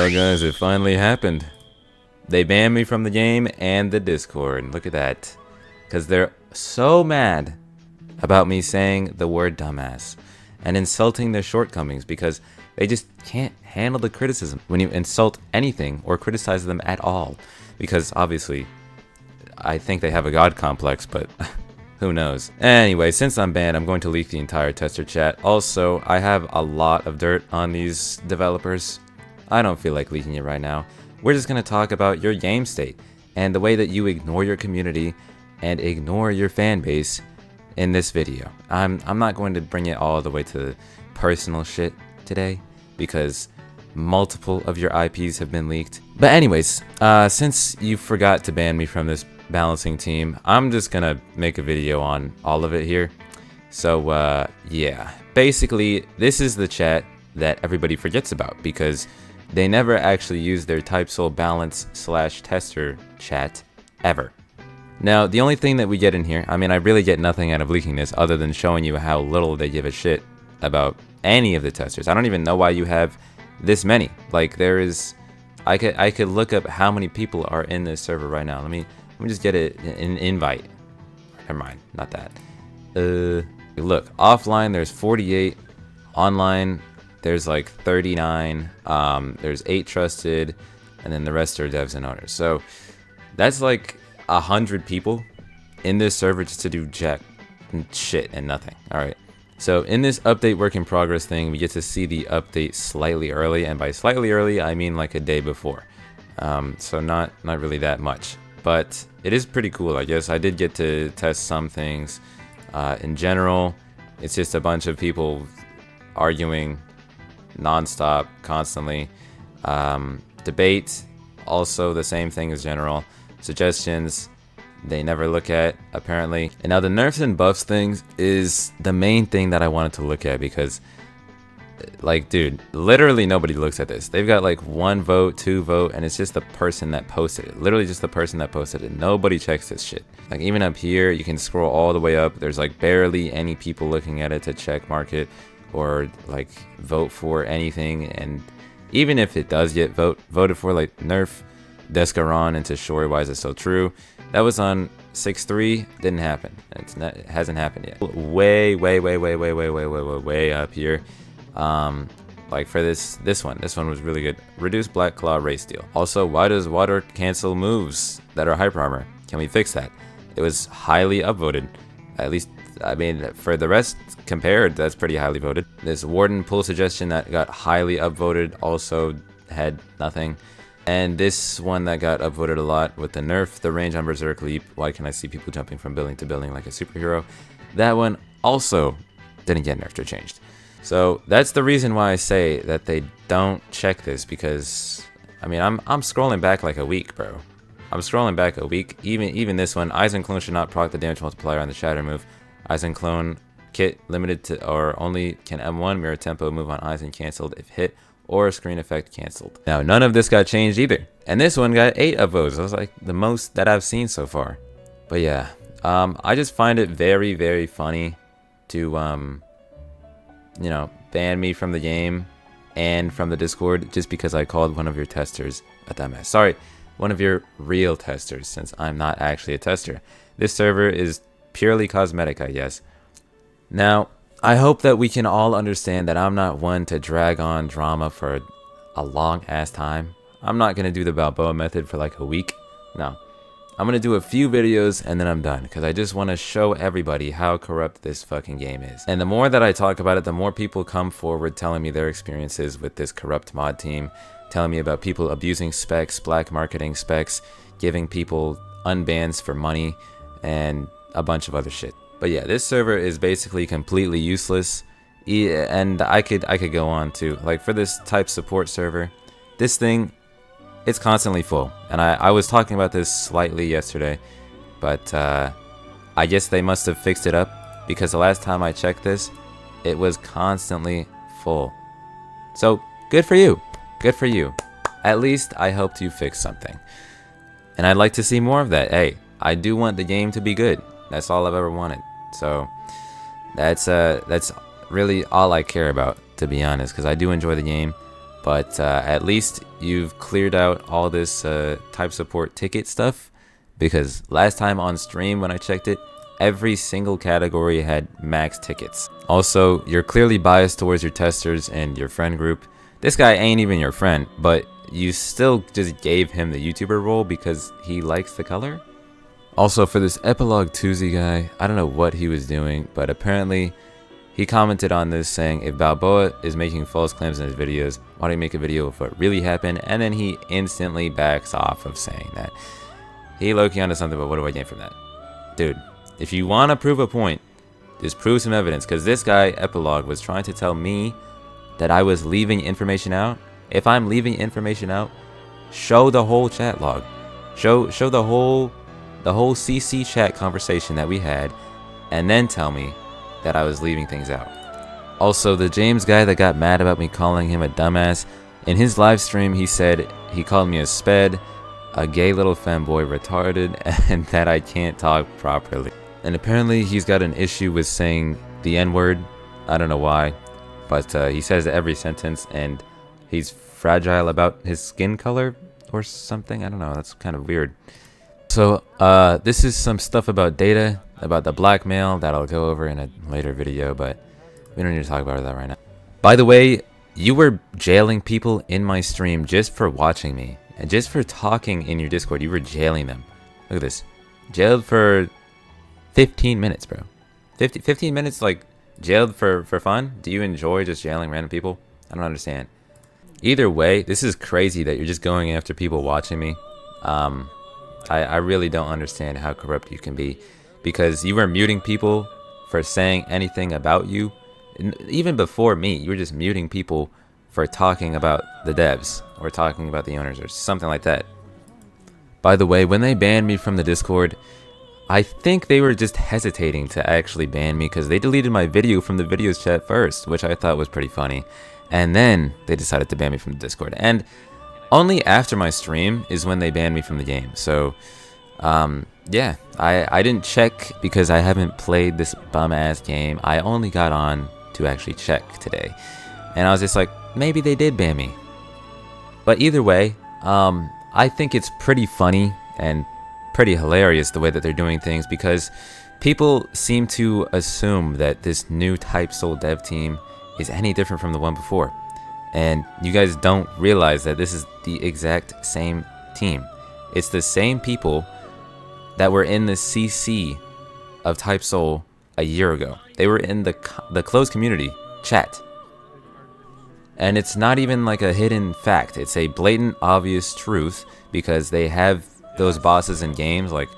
Alright guys, it finally happened. They banned me from the game and the Discord. Look at that. Because they're so mad about me saying the word dumbass and insulting their shortcomings, because they just can't handle the criticism when you insult anything or criticize them at all. Because obviously, I think they have a god complex, but who knows. Anyway, since I'm banned, I'm going to leak the entire tester chat. Also, I have a lot of dirt on these developers. I don't feel like leaking it right now. We're just going to talk about your game state and the way that you ignore your community and ignore your fan base in this video. I'm not going to bring it all the way to personal shit today, because multiple of your IPs have been leaked. But anyways, since you forgot to ban me from this balancing team, I'm just gonna make a video on all of it here. So yeah, basically this is the chat that everybody forgets about, because they never actually use their type soul balance / tester chat ever. Now, the only thing that we get in here, I mean, I really get nothing out of leaking this other than showing you how little they give a shit about any of the testers. I don't even know why you have this many. Like, there is, I could look up how many people are in this server right now. Let me just get an invite. Never mind, not that. Look, offline there's 48, online there's like 39, there's 8 trusted, and then the rest are devs and owners. So that's like 100 people in this server just to do jack and shit and nothing. All right. So in this update work in progress thing, we get to see the update slightly early, and by slightly early, I mean like a day before. So not really that much, but it is pretty cool, I guess. I did get to test some things. In general, it's just a bunch of people arguing non-stop, constantly. Debate, also the same thing as general. Suggestions, they never look at, apparently. And now the nerfs and buffs things is the main thing that I wanted to look at, because, like, dude, literally nobody looks at this. They've got like 1 vote, 2 vote, and it's just the person that posted it. Literally just the person that posted it. Nobody checks this shit. Like, even up here, you can scroll all the way up. There's like barely any people looking at it to check mark it or like vote for anything. And even if it does get voted for, like nerf Descaron into Shori, why is it so true? That was on 6.3, didn't happen. It hasn't happened yet. Way up here. Like for this one was really good. Reduce Black Claw race deal. Also, why does water cancel moves that are hyper armor? Can we fix that? It was highly upvoted. At least, I mean, for the rest compared, that's pretty highly voted. This Warden pull suggestion that got highly upvoted also had nothing. And this one that got upvoted a lot with the nerf, the range on Berserk Leap. Why can I see people jumping from building to building like a superhero? That one also didn't get nerfed or changed. So that's the reason why I say that they don't check this, because I mean, I'm scrolling back like a week, bro. I'm scrolling back a week. Even this one, Eisenclone should not proc the damage multiplier on the shatter move. Eisenclone kit limited to, or only can M1 mirror tempo move on Eisen canceled if hit, or screen effect canceled. Now, none of this got changed either. And this one got 8 upvotes. That was like the most that I've seen so far. But yeah, I just find it very funny to, you know, ban me from the game and from the Discord just because I called one of your testers a dumbass. Sorry, one of your real testers, since I'm not actually a tester. This server is purely cosmetic, I guess. Now, I hope that we can all understand that I'm not one to drag on drama for a long ass time. I'm not going to do the Balboa method for like a week. No. I'm going to do a few videos and then I'm done, because I just want to show everybody how corrupt this fucking game is. And the more that I talk about it, the more people come forward telling me their experiences with this corrupt mod team, telling me about people abusing specs, black marketing specs, giving people unbans for money, and a bunch of other shit. But yeah, this server is basically completely useless, and I could go on too. Like for this type support server, this thing, it's constantly full. And I was talking about this slightly yesterday, but I guess they must have fixed it up, because the last time I checked this, it was constantly full. So good for you. Good for you. At least I helped you fix something. And I'd like to see more of that. Hey, I do want the game to be good. That's all I've ever wanted. So that's really all I care about, to be honest, because I do enjoy the game. But at least you've cleared out all this type support ticket stuff, because last time on stream when I checked it, every single category had max tickets. Also, you're clearly biased towards your testers and your friend group. This guy ain't even your friend, but you still just gave him the YouTuber role because he likes the color? Also, for this Epilogue Tuesday guy, I don't know what he was doing, but apparently he commented on this saying, if Balboa is making false claims in his videos, why don't you make a video of what really happened? And then he instantly backs off of saying that. He low-key onto something, but what do I gain from that? Dude, if you want to prove a point, just prove some evidence, because this guy, Epilogue, was trying to tell me that I was leaving information out. If I'm leaving information out, show the whole chat log. Show the whole CC chat conversation that we had, and then tell me that I was leaving things out. Also, the James guy that got mad about me calling him a dumbass, in his live stream he said he called me a sped, a gay little femboy, retarded, and that I can't talk properly. And apparently he's got an issue with saying the N-word. I don't know why, but he says it every sentence, and he's fragile about his skin color or something. I don't know, that's kind of weird. So this is some stuff about data, about the blackmail that I'll go over in a later video, but we don't need to talk about that right now. By the way, you were jailing people in my stream just for watching me, and just for talking in your Discord. You were jailing them. Look at this. Jailed for 15 minutes, bro. 15 minutes, like, jailed for fun? Do you enjoy just jailing random people? I don't understand. Either way, this is crazy that you're just going after people watching me. I really don't understand how corrupt you can be, because you were muting people for saying anything about you. And even before me, you were just muting people for talking about the devs or talking about the owners or something like that. By the way, when they banned me from the Discord, I think they were just hesitating to actually ban me, because they deleted my video from the videos chat first, which I thought was pretty funny. And then they decided to ban me from the Discord. And only after my stream is when they banned me from the game. So, yeah, I didn't check because I haven't played this bum-ass game. I only got on to actually check today. And I was just like, maybe they did ban me. But either way, I think it's pretty funny and pretty hilarious the way that they're doing things, because people seem to assume that this new Type Soul dev team is any different from the one before. And you guys don't realize that this is the exact same team. It's the same people that were in the CC of Type Soul a year ago. They were in the closed community chat. And it's not even like a hidden fact. It's a blatant, obvious truth, because they have those bosses in games like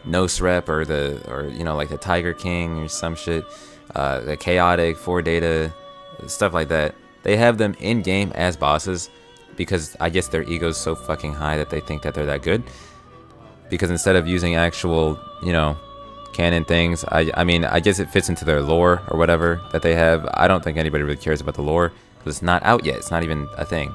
Nosrep or you know, like the Tiger King or some shit, the Chaotic, 4Data, stuff like that. They have them in game as bosses because I guess their ego's so fucking high that they think that they're that good. Because instead of using actual, you know, canon things, I mean, I guess it fits into their lore or whatever that they have. I don't think anybody really cares about the lore because it's not out yet. It's not even a thing.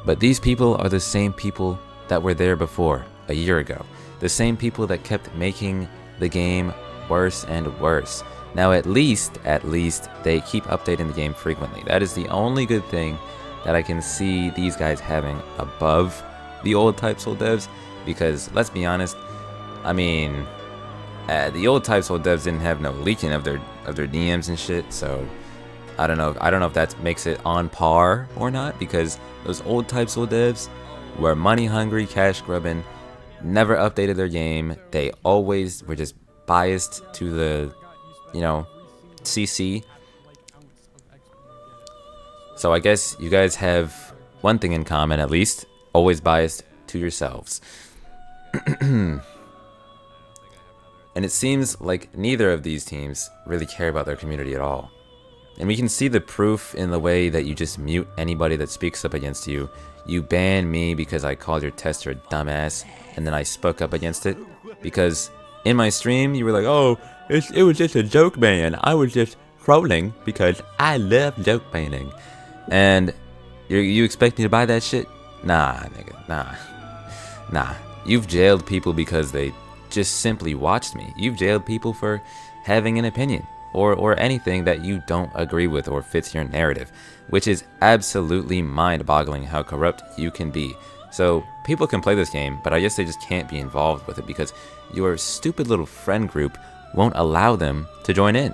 But these people are the same people that were there before, a year ago. The same people that kept making the game worse and worse. Now at least they keep updating the game frequently. That is the only good thing that I can see these guys having above the old Type Soul devs, because let's be honest, I mean, the old Type Soul devs didn't have no leaking of their DMs and shit, so I don't know if that makes it on par or not, because those old Type Soul devs were money hungry, cash grubbing, never updated their game. They always were just biased to the, you know, CC. So I guess you guys have one thing in common, at least, always biased to yourselves. And it seems like neither of these teams really care about their community at all. And we can see the proof in the way that you just mute anybody that speaks up against you. You ban me because I called your tester a dumbass, and then I spoke up against it. Because in my stream, you were like, oh, it was just a joke ban. I was just trolling because I love joke banning. And you expect me to buy that shit? Nah, nigga, nah. You've jailed people because they just simply watched me. You've jailed people for having an opinion. or anything that you don't agree with or fits your narrative, which is absolutely mind-boggling how corrupt you can be. So people can play this game, but I guess they just can't be involved with it because your stupid little friend group won't allow them to join in,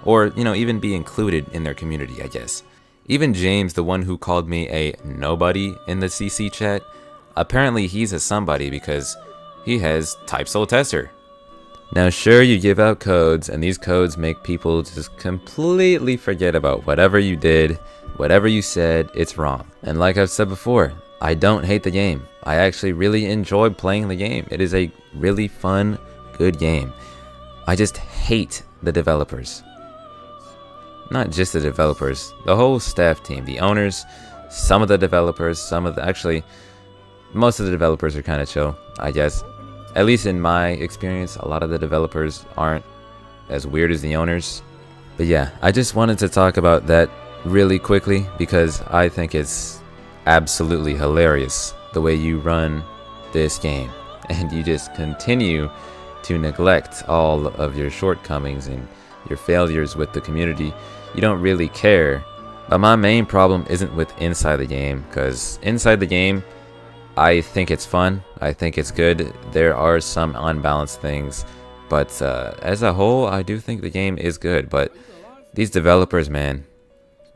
or even be included in their community, I guess. Even James, the one who called me a nobody in the CC chat, apparently he's a somebody because he has type soul tester. Now sure, you give out codes, and these codes make people just completely forget about whatever you did, whatever you said. It's wrong. And like I've said before, I don't hate the game. I actually really enjoy playing the game. It is a really fun, good game. I just hate the developers. Not just the developers, the whole staff team, the owners, some of the developers, actually, most of the developers are kind of chill, I guess. At least in my experience, a lot of the developers aren't as weird as the owners. But yeah, I just wanted to talk about that really quickly because I think it's absolutely hilarious the way you run this game. And you just continue to neglect all of your shortcomings and your failures with the community. You don't really care. But my main problem isn't with inside the game, because inside the game, I think it's fun. I think it's good. There are some unbalanced things, but as a whole, I do think the game is good. But these developers, man,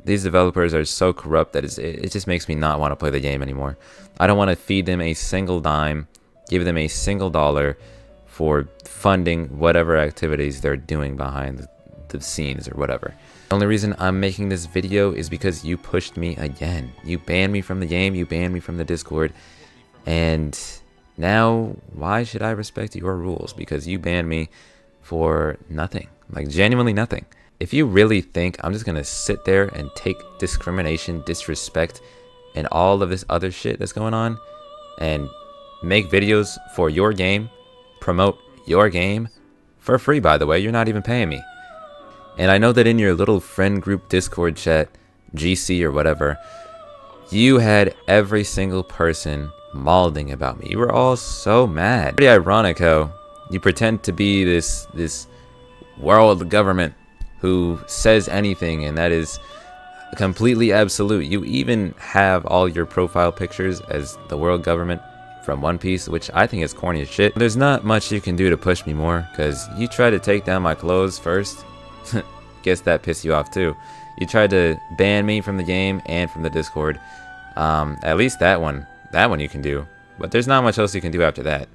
these developers are so corrupt that it just makes me not want to play the game anymore. I don't want to feed them a single dime, give them a single dollar for funding whatever activities they're doing behind the scenes or whatever. The only reason I'm making this video is because you pushed me again. You banned me from the game, you banned me from the Discord. And now, why should I respect your rules? Because you banned me for nothing, like genuinely nothing. If you really think I'm just gonna sit there and take discrimination, disrespect, and all of this other shit that's going on and make videos for your game, promote your game for free, by the way, you're not even paying me. And I know that in your little friend group Discord chat, GC or whatever, you had every single person mauling about me. You were all so mad. Pretty ironic how you pretend to be this world government who says anything, and that is completely absolute. You even have all your profile pictures as the world government from One Piece, which I think is corny as shit. There's not much you can do to push me more, because you tried to take down my clothes first. Guess that pissed you off too. You tried to ban me from the game and from the Discord. At least that one you can do, but there's not much else you can do after that.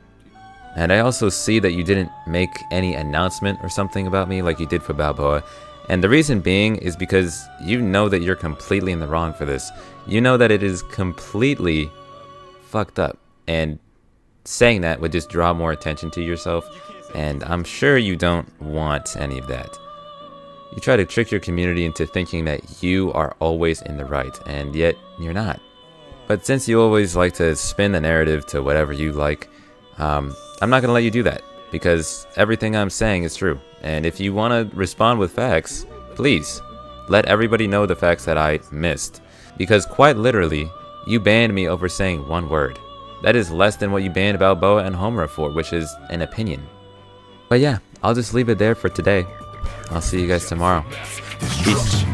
And I also see that you didn't make any announcement or something about me like you did for Balboa. And the reason being is because you know that you're completely in the wrong for this. You know that it is completely fucked up, and saying that would just draw more attention to yourself, and I'm sure you don't want any of that. You try to trick your community into thinking that you are always in the right, and yet you're not. But since you always like to spin the narrative to whatever you like, I'm not going to let you do that, because everything I'm saying is true. And if you want to respond with facts, please let everybody know the facts that I missed. Because quite literally, you banned me over saying one word. That is less than what you banned Balboa and Homura for, which is an opinion. But yeah, I'll just leave it there for today. I'll see you guys tomorrow. Peace.